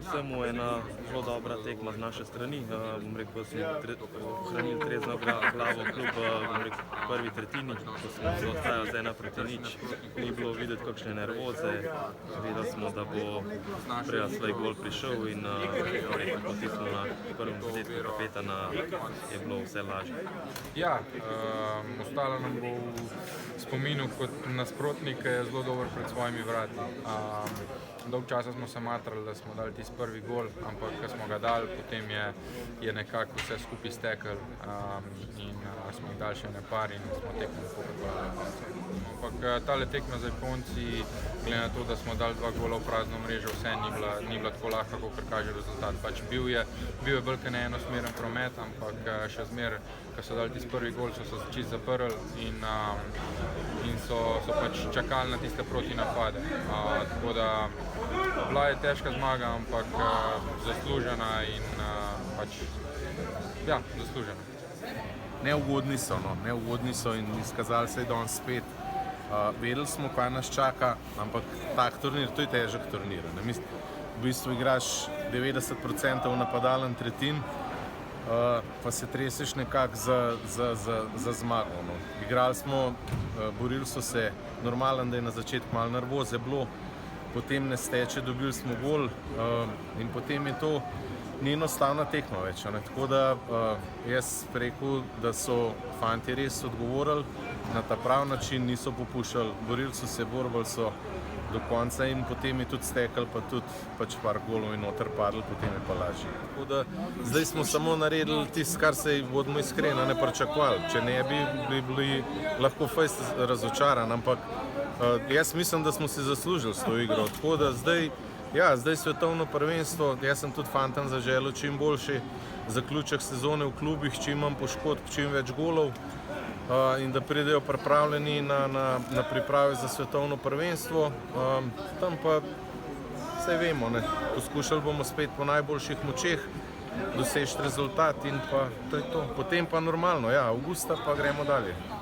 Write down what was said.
vsemu ena zelo dobra tekma z naše strani. Bom rekel, smo ohranili trezno glavo kljub prvi tretjini, ko smo zaostajali z 1:0. Ni bilo videti kakšne nervoze. Vedeli smo, da bo prej ali slej gol prišel in potisnil na prvem zadetku kapetana, je bilo vse lažje. Ja, ostalo nam bo v spominu kot nasprotnik, ki je zelo dober pred svojimi vrati. Dolgo časa smo se matrali, da smo dali tisti prvi gol, ampak ko smo ga dali, potem je nekako vse skupaj stekel in smo jih dali še ene par in smo tekmo popeljali. Ampak tale tekma za Japonci, glede na to, da smo dali 2 gola v prazno mrežo, vse ni bila tako lahka, kot kaže rezultat. Pač bil je bolj kot ne enosmeren promet, ampak še zmeraj, ko so dali tisti prvi gol, so se čisto zaprli in so pač čakali na tiste protinapade. Tako da bila je težka zmaga, ampak zaslužena in pač, ja, zaslužena. Neugodni so in izkazali se je danes spet. Vedeli smo, kaj nas čaka, ampak tak turnir, to je težek turnir. V bistvu igraš 90% napadalen tretjin, pa se treseš nekako za zmago. Igrali smo, borili so se, normalen, da je na začetku malo nervoze bilo, potem ne steče, dobili smo gol in potem je to ni enostavna tekma več. Tako da jaz rekel, da so fantje res odgovorili na ta prav način, niso popuščali, borili so se, borbali so do konca in potem je tudi stekel, pa tudi pač par golov in noter padli, potem je pa lažje. Tako da zdaj smo samo naredili tisto, kar se bodimo iskreno ne pričakovali. Če ne bi bili lahko fejst razočarani, ampak jaz mislim, da smo si zaslužili s to igro. Tako da zdaj svetovno prvenstvo, jaz sem tudi fantom zaželel čim boljši zaključek sezone v klubih, čim manj poškodb, čim več golov in da pridejo pripravljeni na priprave za svetovno prvenstvo. Tam pa saj vemo, poskušali bomo spet po najboljših močeh doseči rezultat in pa to je to. Potem pa normalno, ja, avgusta pa gremo dalje.